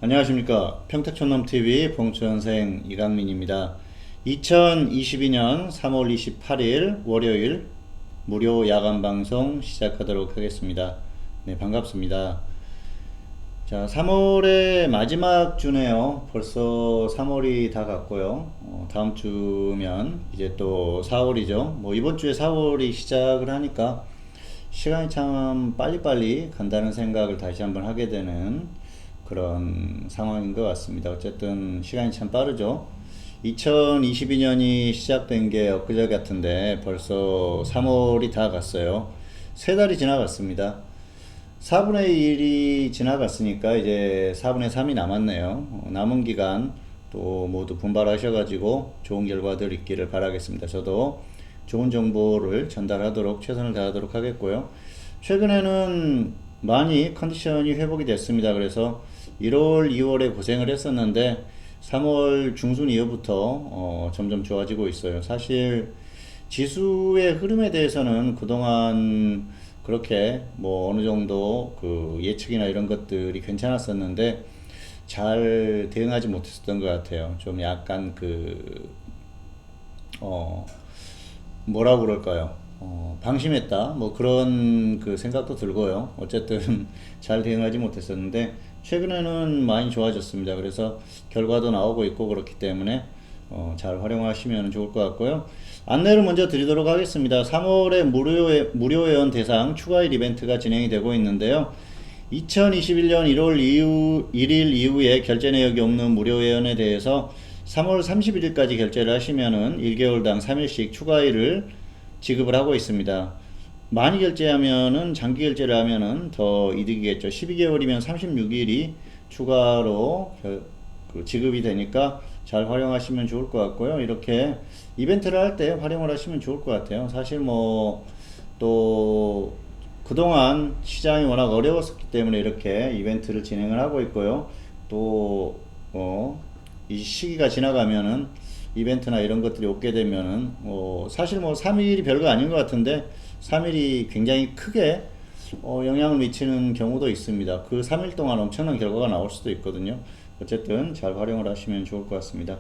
안녕하십니까. 평택촌놈TV 봉천생 이강민입니다. 2022년 3월 28일 월요일 무료 야간방송 시작하도록 하겠습니다. 네, 반갑습니다. 자, 3월의 마지막 주네요. 벌써 3월이 다 갔고요. 다음 주면 이제 또 4월이죠. 뭐 이번 주에 4월이 시작을 하니까 시간이 참 빨리빨리 간다는 생각을 다시 한번 하게 되는 그런 상황인 것 같습니다. 어쨌든 시간이 참 빠르죠. 2022년이 시작된 게 엊그제 같은데 벌써 3월이 다 갔어요. 세 달이 지나갔습니다. 4분의 1이 지나갔으니까 이제 4분의 3이 남았네요. 남은 기간 또 모두 분발하셔가지고 좋은 결과들 있기를 바라겠습니다. 저도 좋은 정보를 전달하도록 최선을 다하도록 하겠고요. 최근에는 많이 컨디션이 회복이 됐습니다. 그래서 1월, 2월에 고생을 했었는데 3월 중순 이후부터 점점 좋아지고 있어요. 사실 지수의 흐름에 대해서는 그동안 그렇게 뭐 어느 정도 그 예측이나 이런 것들이 괜찮았었는데 잘 대응하지 못했었던 것 같아요. 좀 약간 뭐라고 그럴까요? 방심했다. 뭐 그런 그 생각도 들고요. 어쨌든 잘 대응하지 못했었는데 최근에는 많이 좋아졌습니다. 그래서 결과도 나오고 있고 그렇기 때문에 잘 활용하시면 좋을 것 같고요. 안내를 먼저 드리도록 하겠습니다. 3월에 무료 회원 대상 추가일 이벤트가 진행이 되고 있는데요. 2021년 1월 1일 이후에 결제 내역이 없는 무료 회원에 대해서 3월 31일까지 결제를 하시면은 1개월당 3일씩 추가일을 지급을 하고 있습니다. 많이 결제하면은 장기 결제를 하면은 더 이득이겠죠. 12개월이면 36일이 추가로 지급이 되니까 잘 활용하시면 좋을 것 같고요. 이렇게 이벤트를 할 때 활용을 하시면 좋을 것 같아요. 사실 뭐 또 그동안 시장이 워낙 어려웠었기 때문에 이렇게 이벤트를 진행을 하고 있고요. 또 이 시기가 지나가면은 이벤트나 이런 것들이 오게 되면은 사실 뭐 3일이 별거 아닌 것 같은데 3일이 굉장히 크게 영향을 미치는 경우도 있습니다. 그 3일 동안 엄청난 결과가 나올 수도 있거든요. 어쨌든 잘 활용을 하시면 좋을 것 같습니다.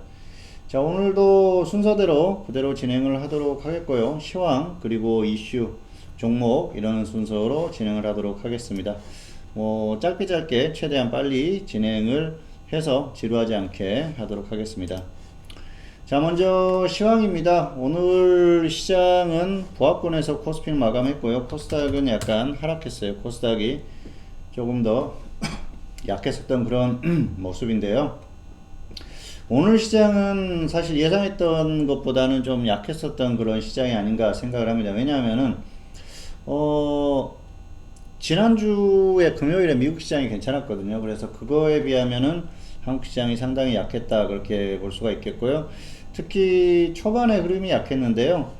자, 오늘도 순서대로 그대로 진행을 하도록 하겠고요. 시황 그리고 이슈 종목 이런 순서로 진행을 하도록 하겠습니다. 뭐 짧게 최대한 빨리 진행을 해서 지루하지 않게 하도록 하겠습니다. 자, 먼저 시황입니다. 오늘 시장은 보합권에서 코스피는 마감했고요. 코스닥은 약간 하락했어요. 코스닥이 조금 더 약했었던 그런 모습인데요. 오늘 시장은 사실 예상했던 것보다는 좀 약했었던 그런 시장이 아닌가 생각을 합니다. 왜냐하면은 지난주에 금요일에 미국 시장이 괜찮았거든요. 그래서 그거에 비하면은 한국 시장이 상당히 약했다 그렇게 볼 수가 있겠고요. 특히 초반에 흐름이 약했는데요.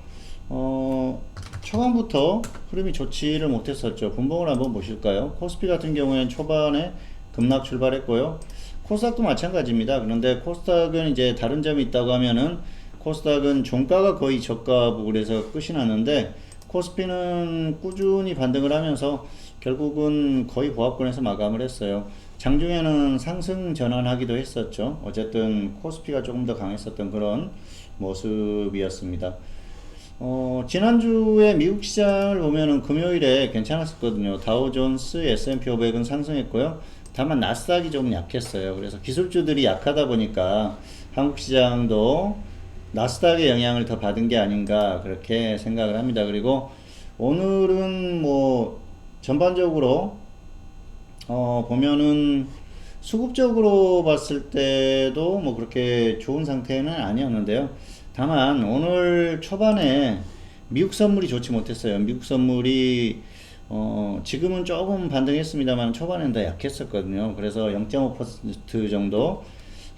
초반부터 흐름이 좋지를 못했었죠. 분봉을 한번 보실까요? 코스피 같은 경우에는 초반에 급락 출발했고요. 코스닥도 마찬가지입니다. 그런데 코스닥은 이제 다른 점이 있다고 하면은 코스닥은 종가가 거의 저가 부근에서 끝이 났는데 코스피는 꾸준히 반등을 하면서 결국은 거의 보합권에서 마감을 했어요. 장중에는 상승 전환하기도 했었죠. 어쨌든 코스피가 조금 더 강했었던 그런 모습이었습니다. 지난주에 미국 시장을 보면은 금요일에 괜찮았었거든요. 다우존스, S&P 500은 상승했고요. 다만 나스닥이 좀 약했어요. 그래서 기술주들이 약하다 보니까 한국 시장도 나스닥의 영향을 더 받은 게 아닌가 그렇게 생각을 합니다. 그리고 오늘은 뭐 전반적으로 보면은 수급적으로 봤을 때도 뭐 그렇게 좋은 상태는 아니었는데요. 다만 오늘 초반에 미국 선물이 좋지 못했어요. 미국 선물이 지금은 조금 반등했습니다만 초반엔 더 약했었거든요. 그래서 0.5% 정도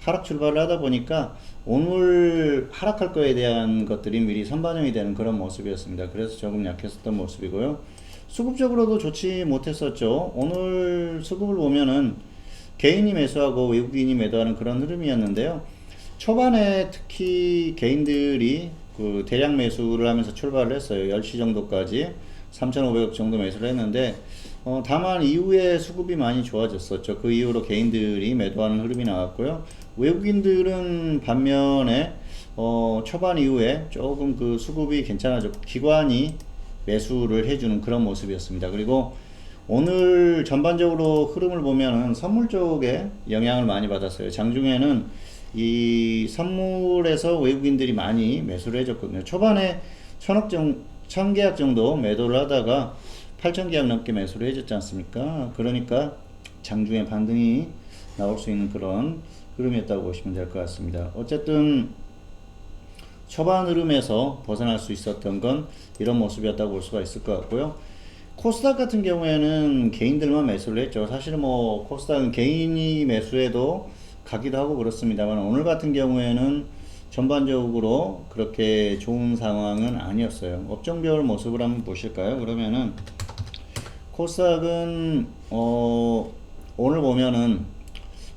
하락 출발을 하다 보니까 오늘 하락할 거에 대한 것들이 미리 선반영이 되는 그런 모습이었습니다. 그래서 조금 약했었던 모습이고요. 수급적으로도 좋지 못했었죠. 오늘 수급을 보면은 개인이 매수하고 외국인이 매도하는 그런 흐름이었는데요. 초반에 특히 개인들이 그 대량 매수를 하면서 출발을 했어요. 10시 정도까지 3,500억 정도 매수를 했는데 다만 이후에 수급이 많이 좋아졌었죠. 그 이후로 개인들이 매도하는 흐름이 나왔고요. 외국인들은 반면에 초반 이후에 조금 그 수급이 괜찮아졌고 기관이 매수를 해주는 그런 모습이었습니다. 그리고 오늘 전반적으로 흐름을 보면은 선물 쪽에 영향을 많이 받았어요. 장중에는 이 선물에서 외국인들이 많이 매수를 해줬거든요. 초반에 천 계약 정도 매도를 하다가 8천 계약 넘게 매수를 해줬지 않습니까? 그러니까 장중에 반등이 나올 수 있는 그런 흐름이었다고 보시면 될 것 같습니다. 어쨌든 초반 흐름에서 벗어날 수 있었던 건 이런 모습이었다고 볼 수가 있을 것 같고요. 코스닥 같은 경우에는 개인들만 매수를 했죠. 사실은 뭐 코스닥은 개인이 매수해도 가기도 하고 그렇습니다만 오늘 같은 경우에는 전반적으로 그렇게 좋은 상황은 아니었어요. 업종별 모습을 한번 보실까요? 그러면은 코스닥은 오늘 보면은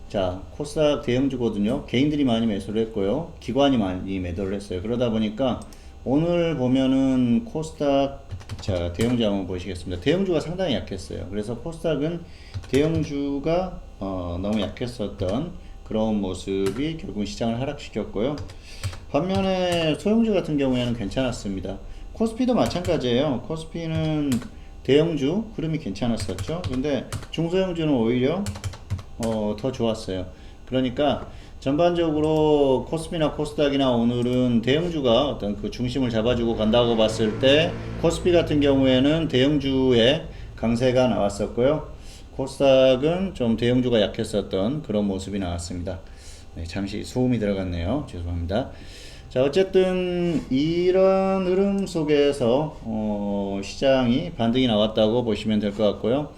자 코스닥 대형주거든요. 개인들이 많이 매수를 했고요. 기관이 많이 매도를 했어요. 그러다 보니까 오늘 보면은 코스닥 자 대형주 한번 보시겠습니다. 대형주가 상당히 약했어요. 그래서 코스닥은 대형주가 너무 약했었던 그런 모습이 결국 시장을 하락시켰고요. 반면에 소형주 같은 경우에는 괜찮았습니다. 코스피도 마찬가지예요. 코스피는 대형주 흐름이 괜찮았었죠. 근데 중소형주는 오히려 더 좋았어요. 그러니까 전반적으로 코스피나 코스닥이나 오늘은 대형주가 어떤 그 중심을 잡아주고 간다고 봤을 때 코스피 같은 경우에는 대형주의 강세가 나왔었고요. 코스닥은 좀 대형주가 약했었던 그런 모습이 나왔습니다. 네, 잠시 소음이 들어갔네요. 죄송합니다. 자, 어쨌든 이런 흐름 속에서 시장이 반등이 나왔다고 보시면 될 것 같고요.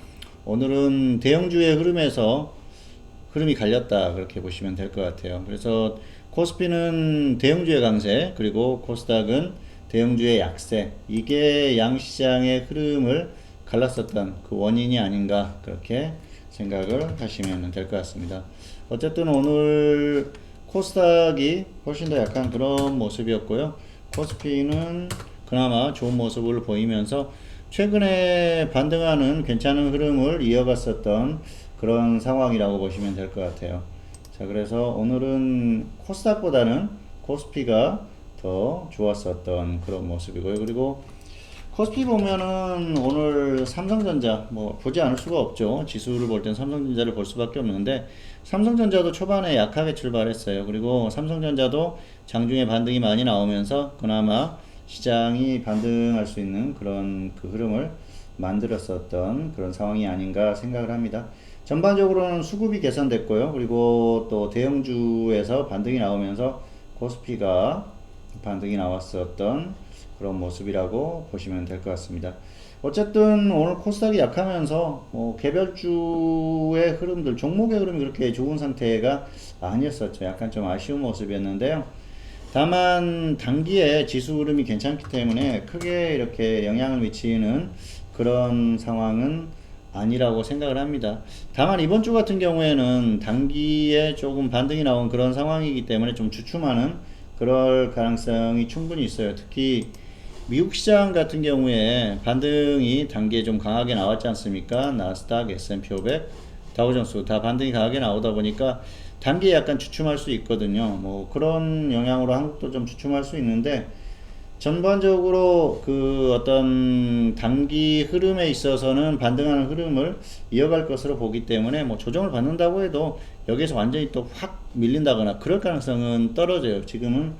오늘은 대형주의 흐름에서 흐름이 갈렸다 그렇게 보시면 될 것 같아요. 그래서 코스피는 대형주의 강세 그리고 코스닥은 대형주의 약세 이게 양시장의 흐름을 갈랐었던 그 원인이 아닌가 그렇게 생각을 하시면 될 것 같습니다. 어쨌든 오늘 코스닥이 훨씬 더 약한 그런 모습이었고요. 코스피는 그나마 좋은 모습을 보이면서 최근에 반등하는 괜찮은 흐름을 이어갔었던 그런 상황이라고 보시면 될 것 같아요. 자, 그래서 오늘은 코스닥보다는 코스피가 더 좋았었던 그런 모습이고요. 그리고 코스피 보면은 오늘 삼성전자 뭐 보지 않을 수가 없죠. 지수를 볼 땐 삼성전자를 볼 수밖에 없는데 삼성전자도 초반에 약하게 출발했어요. 그리고 삼성전자도 장중에 반등이 많이 나오면서 그나마 시장이 반등할 수 있는 그런 그 흐름을 만들었었던 그런 상황이 아닌가 생각을 합니다. 전반적으로는 수급이 개선됐고요. 그리고 또 대형주에서 반등이 나오면서 코스피가 반등이 나왔었던 그런 모습이라고 보시면 될 것 같습니다. 어쨌든 오늘 코스닥이 약하면서 개별주의 흐름들, 종목의 흐름이 그렇게 좋은 상태가 아니었었죠. 약간 좀 아쉬운 모습이었는데요. 다만 단기에 지수 흐름이 괜찮기 때문에 크게 이렇게 영향을 미치는 그런 상황은 아니라고 생각을 합니다. 다만 이번 주 같은 경우에는 단기에 조금 반등이 나온 그런 상황이기 때문에 좀 주춤하는 그럴 가능성이 충분히 있어요. 특히 미국 시장 같은 경우에 반등이 단기에 좀 강하게 나왔지 않습니까? 나스닥, S&P 500, 다우존스 다 반등이 강하게 나오다 보니까 단기에 약간 주춤할 수 있거든요. 뭐 그런 영향으로 한국도 좀 주춤할 수 있는데 전반적으로 그 어떤 단기 흐름에 있어서는 반등하는 흐름을 이어갈 것으로 보기 때문에 뭐 조정을 받는다고 해도 여기에서 완전히 또 확 밀린다거나 그럴 가능성은 떨어져요. 지금은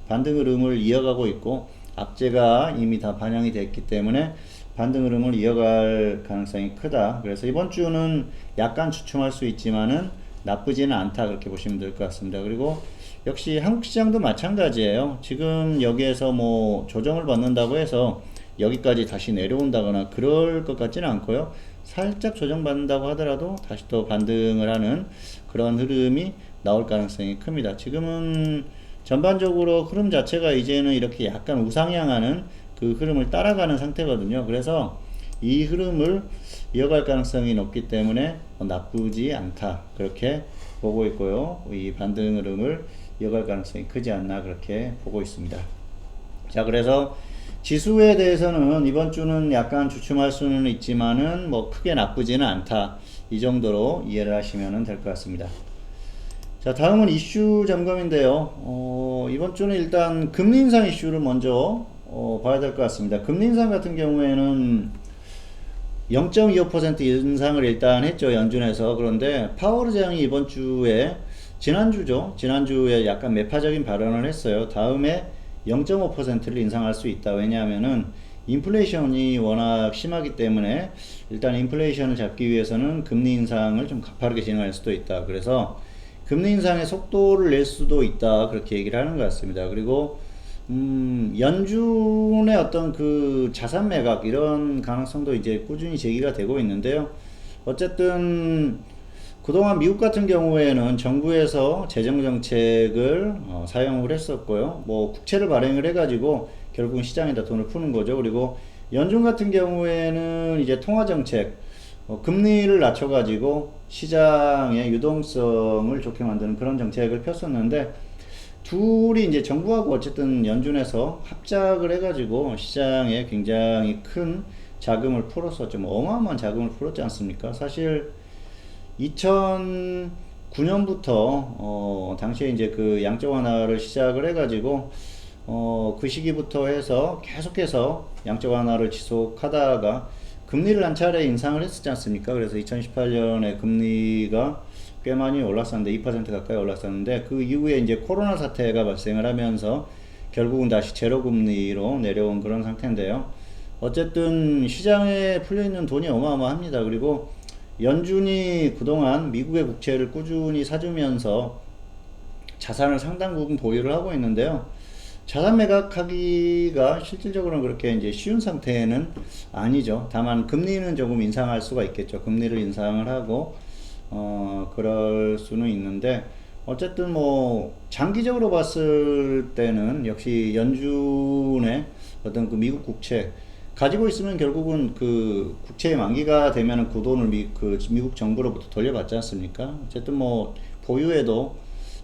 반등 흐름을 이어가고 있고 악재가 이미 다 반영이 됐기 때문에 반등 흐름을 이어갈 가능성이 크다. 그래서 이번 주는 약간 주춤할 수 있지만은 나쁘지는 않다 그렇게 보시면 될 것 같습니다. 그리고 역시 한국 시장도 마찬가지예요. 지금 여기에서 뭐 조정을 받는다고 해서 여기까지 다시 내려온다거나 그럴 것 같지는 않고요. 살짝 조정받는다고 하더라도 다시 또 반등을 하는 그런 흐름이 나올 가능성이 큽니다. 지금은 전반적으로 흐름 자체가 이제는 이렇게 약간 우상향하는 그 흐름을 따라가는 상태거든요. 그래서 이 흐름을 이어갈 가능성이 높기 때문에 나쁘지 않다 그렇게 보고 있고요. 이 반등 흐름을 이어갈 가능성이 크지 않나 그렇게 보고 있습니다. 자, 그래서 지수에 대해서는 이번 주는 약간 주춤할 수는 있지만은 뭐 크게 나쁘지는 않다. 이 정도로 이해를 하시면 될 것 같습니다. 자, 다음은 이슈 점검인데요. 이번 주는 일단 금리 인상 이슈를 먼저 봐야 될 것 같습니다. 금리 인상 같은 경우에는 0.25% 인상을 일단 했죠, 연준에서. 그런데 파월 의장이 이번 주에 지난주에 약간 매파적인 발언을 했어요. 다음에 0.5%를 인상할 수 있다. 왜냐하면은 인플레이션이 워낙 심하기 때문에 일단 인플레이션을 잡기 위해서는 금리 인상을 좀 가파르게 진행할 수도 있다. 그래서 금리 인상의 속도를 낼 수도 있다. 그렇게 얘기를 하는 것 같습니다. 그리고 연준의 어떤 그 자산 매각 이런 가능성도 이제 꾸준히 제기가 되고 있는데요. 어쨌든 그동안 미국 같은 경우에는 정부에서 재정 정책을 사용을 했었고요. 뭐 국채를 발행을 해가지고 결국은 시장에다 돈을 푸는 거죠. 그리고 연준 같은 경우에는 이제 통화 정책, 금리를 낮춰가지고 시장의 유동성을 좋게 만드는 그런 정책을 폈었는데, 둘이 이제 정부하고 어쨌든 연준에서 합작을 해가지고 시장에 굉장히 큰 자금을 풀었었죠. 뭐 어마어마한 자금을 풀었지 않습니까? 사실 2009년부터 당시에 이제 그 양적 완화를 시작을 해가지고 그 시기부터 해서 계속해서 양적 완화를 지속하다가 금리를 한 차례 인상을 했었지 않습니까? 그래서 2018년에 금리가 꽤 많이 올랐었는데 2% 가까이 올랐었는데, 그 이후에 이제 코로나 사태가 발생을 하면서 결국은 다시 제로 금리로 내려온 그런 상태인데요. 어쨌든 시장에 풀려 있는 돈이 어마어마합니다. 그리고 연준이 그동안 미국의 국채를 꾸준히 사주면서 자산을 상당 부분 보유를 하고 있는데요. 자산 매각하기가 실질적으로는 그렇게 이제 쉬운 상태는 아니죠. 다만 금리는 조금 인상할 수가 있겠죠. 금리를 인상을 하고 그럴 수는 있는데, 어쨌든 뭐 장기적으로 봤을 때는 역시 연준의 어떤 그 미국 국채 가지고 있으면 결국은 그 국채의 만기가 되면은 그 돈을 미국 정부로부터 돌려받지 않습니까? 어쨌든 뭐 보유에도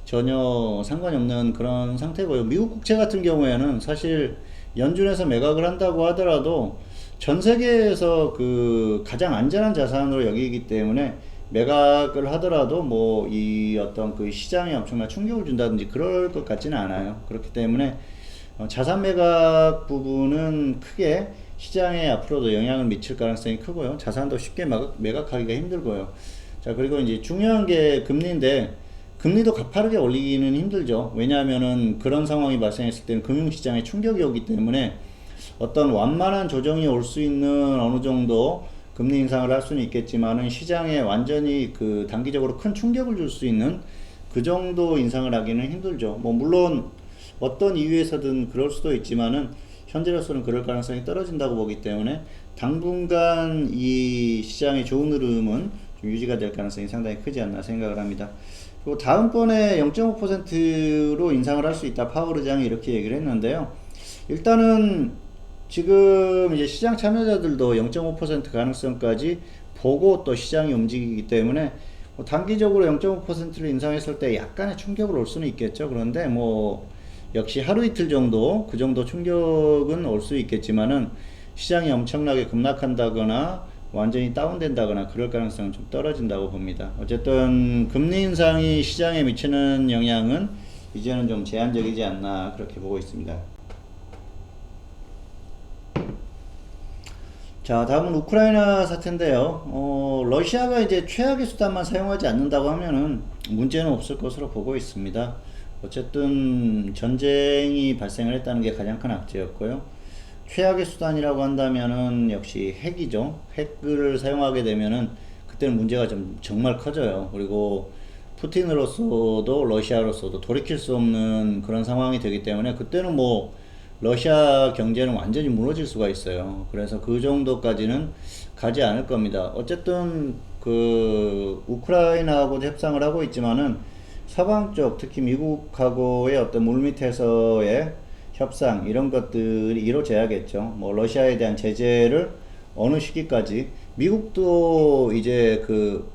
전혀 상관이 없는 그런 상태고요. 미국 국채 같은 경우에는 사실 연준에서 매각을 한다고 하더라도 전 세계에서 그 가장 안전한 자산으로 여기기 때문에 매각을 하더라도 뭐 이 어떤 그 시장에 엄청난 충격을 준다든지 그럴 것 같지는 않아요. 그렇기 때문에 자산 매각 부분은 크게 시장에 앞으로도 영향을 미칠 가능성이 크고요. 자산도 쉽게 매각하기가 힘들고요. 자, 그리고 이제 중요한 게 금리인데, 금리도 가파르게 올리기는 힘들죠. 왜냐하면은 그런 상황이 발생했을 때는 금융시장에 충격이 오기 때문에 어떤 완만한 조정이 올 수 있는 어느 정도 금리 인상을 할 수는 있겠지만은 시장에 완전히 그 단기적으로 큰 충격을 줄 수 있는 그 정도 인상을 하기는 힘들죠. 뭐 물론 어떤 이유에서든 그럴 수도 있지만은 현재로서는 그럴 가능성이 떨어진다고 보기 때문에 당분간 이 시장의 좋은 흐름은 좀 유지가 될 가능성이 상당히 크지 않나 생각을 합니다. 그리고 다음번에 0.5%로 인상을 할 수 있다, 파월 의장이 이렇게 얘기를 했는데요. 일단은 지금 이제 시장 참여자들도 0.5% 가능성까지 보고 또 시장이 움직이기 때문에 뭐 단기적으로 0.5%를 인상했을 때 약간의 충격을 올 수는 있겠죠. 그런데 뭐 역시 하루 이틀 정도 그 정도 충격은 올 수 있겠지만은 시장이 엄청나게 급락한다거나 완전히 다운된다거나 그럴 가능성은 좀 떨어진다고 봅니다. 어쨌든 금리 인상이 시장에 미치는 영향은 이제는 좀 제한적이지 않나 그렇게 보고 있습니다. 자, 다음은 우크라이나 사태인데요. 러시아가 이제 최악의 수단만 사용하지 않는다고 하면은 문제는 없을 것으로 보고 있습니다. 어쨌든 전쟁이 발생을 했다는 게 가장 큰 악재였고요. 최악의 수단이라고 한다면은 역시 핵이죠. 핵을 사용하게 되면은 그때는 문제가 정말 커져요. 그리고 푸틴으로서도 러시아로서도 돌이킬 수 없는 그런 상황이 되기 때문에 그때는 뭐 러시아 경제는 완전히 무너질 수가 있어요. 그래서 그 정도까지는 가지 않을 겁니다. 어쨌든 그 우크라이나하고도 협상을 하고 있지만은 서방 쪽, 특히 미국하고의 어떤 물밑에서의 협상 이런 것들이 이루어져야겠죠. 뭐 러시아에 대한 제재를 어느 시기까지, 미국도 이제 그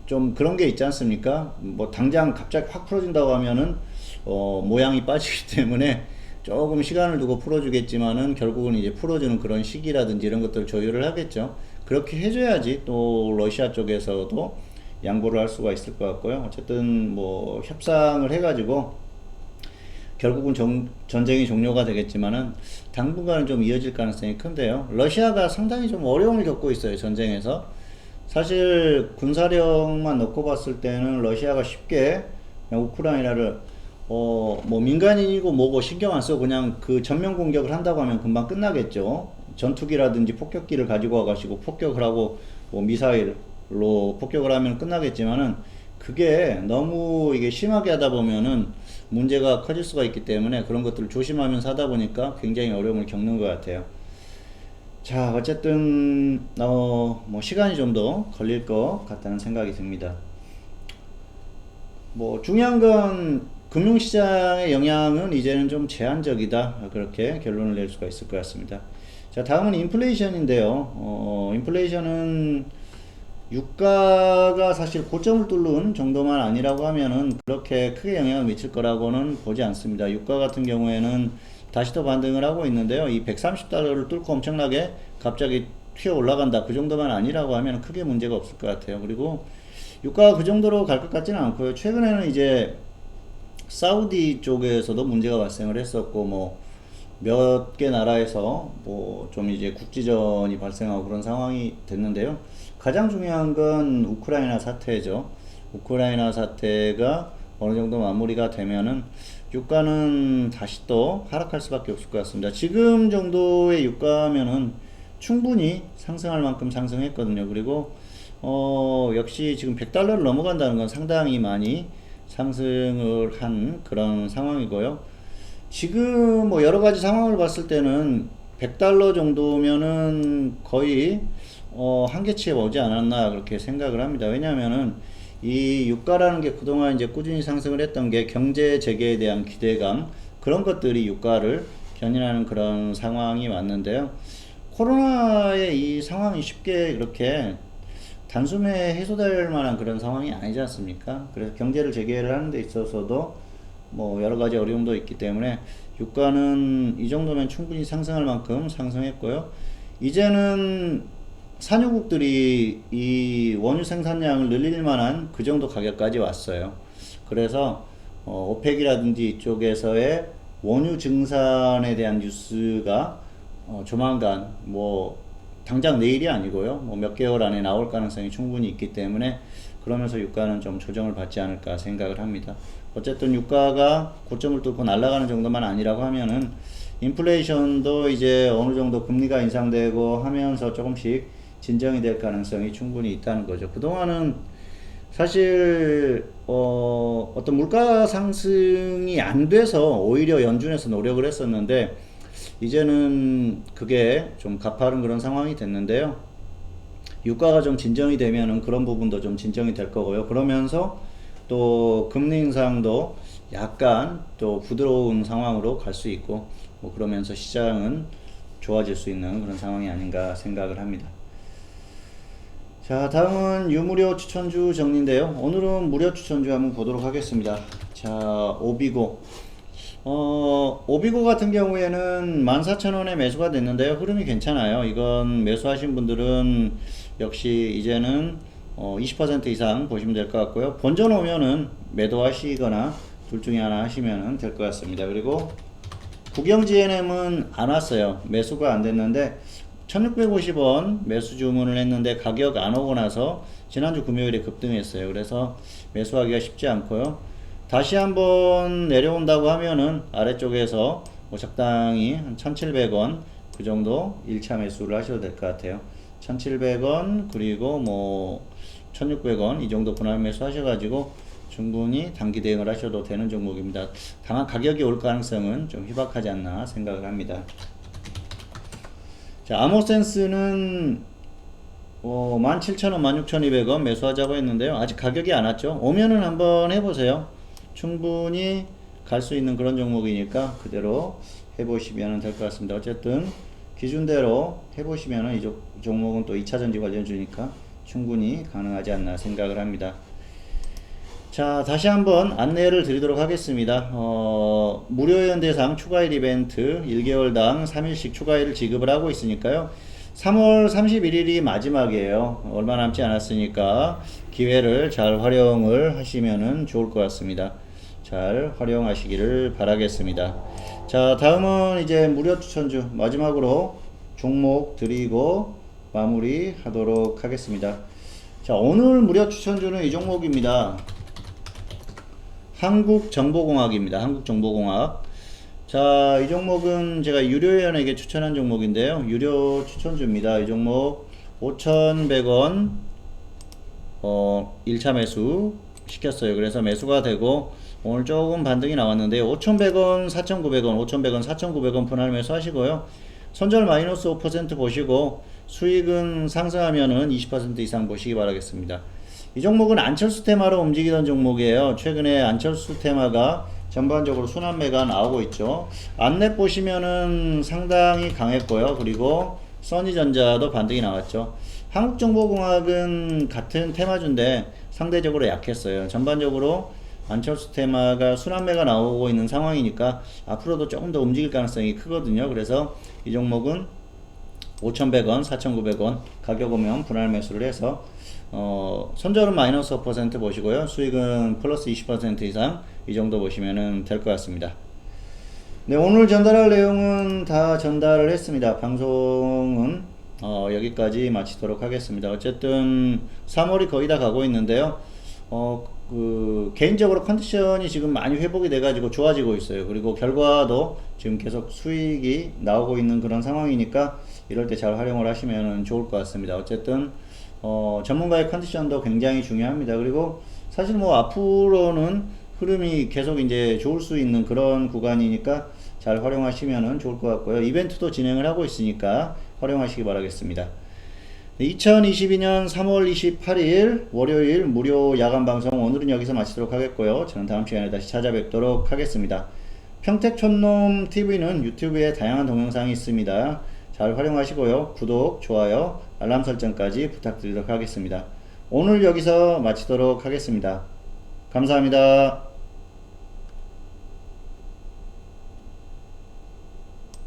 좀 그런 게 있지 않습니까? 뭐 당장 갑자기 확 풀어진다고 하면은 모양이 빠지기 때문에 조금 시간을 두고 풀어주겠지만은 결국은 이제 풀어주는 그런 시기라든지 이런 것들을 조율을 하겠죠. 그렇게 해줘야지 또 러시아 쪽에서도 양보를 할 수가 있을 것 같고요. 어쨌든 뭐 협상을 해가지고 결국은 전쟁이 종료가 되겠지만은 당분간은 좀 이어질 가능성이 큰데요. 러시아가 상당히 좀 어려움을 겪고 있어요, 전쟁에서. 사실 군사력만 놓고 봤을 때는 러시아가 쉽게 그냥 우크라이나를 뭐 민간인이고 뭐고 신경 안 쓰고 그냥 그 전면 공격을 한다고 하면 금방 끝나겠죠. 전투기라든지 폭격기를 가지고 와가지고 폭격을 하고 뭐 미사일로 폭격을 하면 끝나겠지만은 그게 너무 이게 심하게 하다 보면은 문제가 커질 수가 있기 때문에 그런 것들을 조심하면서 하다 보니까 굉장히 어려움을 겪는 것 같아요. 자, 어쨌든 뭐 시간이 좀 더 걸릴 것 같다는 생각이 듭니다. 뭐 중요한 건 금융시장의 영향은 이제는 좀 제한적이다, 그렇게 결론을 낼 수가 있을 것 같습니다. 자, 다음은 인플레이션인데요. 인플레이션은 유가가 사실 고점을 뚫는 정도만 아니라고 하면은 그렇게 크게 영향을 미칠 거라고는 보지 않습니다. 유가 같은 경우에는 다시 또 반등을 하고 있는데요. 이 130달러를 뚫고 엄청나게 갑자기 튀어 올라간다, 그 정도만 아니라고 하면 크게 문제가 없을 것 같아요. 그리고 유가가 그 정도로 갈 것 같지는 않고요. 최근에는 이제 사우디 쪽에서도 문제가 발생을 했었고, 뭐 몇 개 나라에서 뭐 좀 이제 국지전이 발생하고 그런 상황이 됐는데요. 가장 중요한 건 우크라이나 사태죠. 우크라이나 사태가 어느 정도 마무리가 되면은 유가는 다시 또 하락할 수밖에 없을 것 같습니다. 지금 정도의 유가면은 충분히 상승할 만큼 상승했거든요. 그리고 역시 지금 100달러를 넘어간다는 건 상당히 많이 상승을 한 그런 상황이고요. 지금 뭐 여러 가지 상황을 봤을 때는 100달러 정도면은 거의 한계치에 오지 않았나 그렇게 생각을 합니다. 왜냐하면은 이 유가라는 게 그동안 이제 꾸준히 상승을 했던 게 경제 재개에 대한 기대감, 그런 것들이 유가를 견인하는 그런 상황이 왔는데요. 코로나의 이 상황이 쉽게 그렇게 단숨에 해소될 만한 그런 상황이 아니지 않습니까? 그래서 경제를 재개를 하는 데 있어서도 뭐 여러 가지 어려움도 있기 때문에 유가는 이 정도면 충분히 상승할 만큼 상승했고요. 이제는 산유국들이 이 원유 생산량을 늘릴 만한 그 정도 가격까지 왔어요. 그래서 오펙이라든지 이쪽에서의 원유 증산에 대한 뉴스가 조만간 뭐 당장 내일이 아니고요, 뭐 몇 개월 안에 나올 가능성이 충분히 있기 때문에 그러면서 유가는 좀 조정을 받지 않을까 생각을 합니다. 어쨌든 유가가 고점을 뚫고 날아가는 정도만 아니라고 하면은 인플레이션도 이제 어느 정도 금리가 인상되고 하면서 조금씩 진정이 될 가능성이 충분히 있다는 거죠. 그동안은 사실 어떤 물가 상승이 안 돼서 오히려 연준에서 노력을 했었는데 이제는 그게 좀 가파른 그런 상황이 됐는데요. 유가가 좀 진정이 되면은 그런 부분도 좀 진정이 될 거고요. 그러면서 또 금리 인상도 약간 또 부드러운 상황으로 갈 수 있고, 뭐 그러면서 시장은 좋아질 수 있는 그런 상황이 아닌가 생각을 합니다. 자, 다음은 유무료 추천주 정리인데요. 오늘은 무료 추천주 한번 보도록 하겠습니다. 자, 오비고. 오비고 같은 경우에는 14,000원에 매수가 됐는데요. 흐름이 괜찮아요. 이건 매수하신 분들은 역시 이제는 20% 이상 보시면 될 것 같고요. 본전 오면은 매도하시거나 둘 중에 하나 하시면 될 것 같습니다. 그리고 국영 GNM은 안 왔어요. 매수가 안 됐는데 1650원 매수 주문을 했는데 가격 안 오고 나서 지난주 금요일에 급등했어요. 그래서 매수하기가 쉽지 않고요. 다시 한번 내려온다고 하면은 아래쪽에서 뭐 적당히 한 1700원 그 정도 1차 매수를 하셔도 될 것 같아요. 1700원 그리고 뭐 1600원 이 정도 분할 매수 하셔가지고 충분히 단기 대응을 하셔도 되는 종목입니다. 다만 가격이 올 가능성은 좀 희박하지 않나 생각을 합니다. 자, 아모센스는 17,000원, 16,200원 매수하자고 했는데요. 아직 가격이 안 왔죠. 오면은 한번 해보세요. 충분히 갈 수 있는 그런 종목이니까 그대로 해보시면 될 것 같습니다. 어쨌든 기준대로 해보시면 이 종목은 또 2차전지 관련주니까 충분히 가능하지 않나 생각을 합니다. 자, 다시 한번 안내를 드리도록 하겠습니다. 무료회원 대상 추가일 이벤트 1개월당 3일씩 추가일을 지급을 하고 있으니까요. 3월 31일이 마지막이에요. 얼마 남지 않았으니까 기회를 잘 활용을 하시면 좋을 것 같습니다. 잘 활용하시기를 바라겠습니다. 자, 다음은 이제 무료 추천주 마지막으로 종목 드리고 마무리 하도록 하겠습니다. 자, 오늘 무료 추천주는 이 종목입니다. 한국정보공학입니다. 한국정보공학. 자, 이 종목은 제가 유료회원에게 추천한 종목인데요. 유료 추천주입니다. 이 종목 5,100원 1차 매수 시켰어요. 그래서 매수가 되고 오늘 조금 반등이 나왔는데요. 5,100원, 4,900원, 5,100원, 4,900원 분할 매수 하시고요. 손절 마이너스 5% 보시고 수익은 상승하면은 20% 이상 보시기 바라겠습니다. 이 종목은 안철수 테마로 움직이던 종목이에요. 최근에 안철수 테마가 전반적으로 순환매가 나오고 있죠. 안랩 보시면은 상당히 강했고요. 그리고 써니전자도 반등이 나왔죠. 한국정보공학은 같은 테마주인데 상대적으로 약했어요. 전반적으로 안철수 테마가 순환매가 나오고 있는 상황이니까 앞으로도 조금 더 움직일 가능성이 크거든요. 그래서 이 종목은 5,100원, 4,900원 가격 오면 분할 매수를 해서 손절은 마이너스 5% 보시고요. 수익은 플러스 20% 이상 이 정도 보시면 될 것 같습니다. 네, 오늘 전달할 내용은 다 전달을 했습니다. 방송은 여기까지 마치도록 하겠습니다. 어쨌든 3월이 거의 다 가고 있는데요. 개인적으로 컨디션이 지금 많이 회복이 돼가지고 좋아지고 있어요. 그리고 결과도 지금 계속 수익이 나오고 있는 그런 상황이니까 이럴 때 잘 활용을 하시면 좋을 것 같습니다. 어쨌든 전문가의 컨디션도 굉장히 중요합니다. 그리고 사실 뭐 앞으로는 흐름이 계속 이제 좋을 수 있는 그런 구간이니까 잘 활용하시면 좋을 것 같고요. 이벤트도 진행을 하고 있으니까 활용하시기 바라겠습니다. 2022년 3월 28일 월요일 무료 야간 방송 오늘은 여기서 마치도록 하겠고요. 저는 다음 시간에 다시 찾아뵙도록 하겠습니다. 평택촌놈 TV는 유튜브에 다양한 동영상이 있습니다. 잘 활용하시고요. 구독, 좋아요, 알람 설정까지 부탁드리도록 하겠습니다. 오늘 여기서 마치도록 하겠습니다. 감사합니다.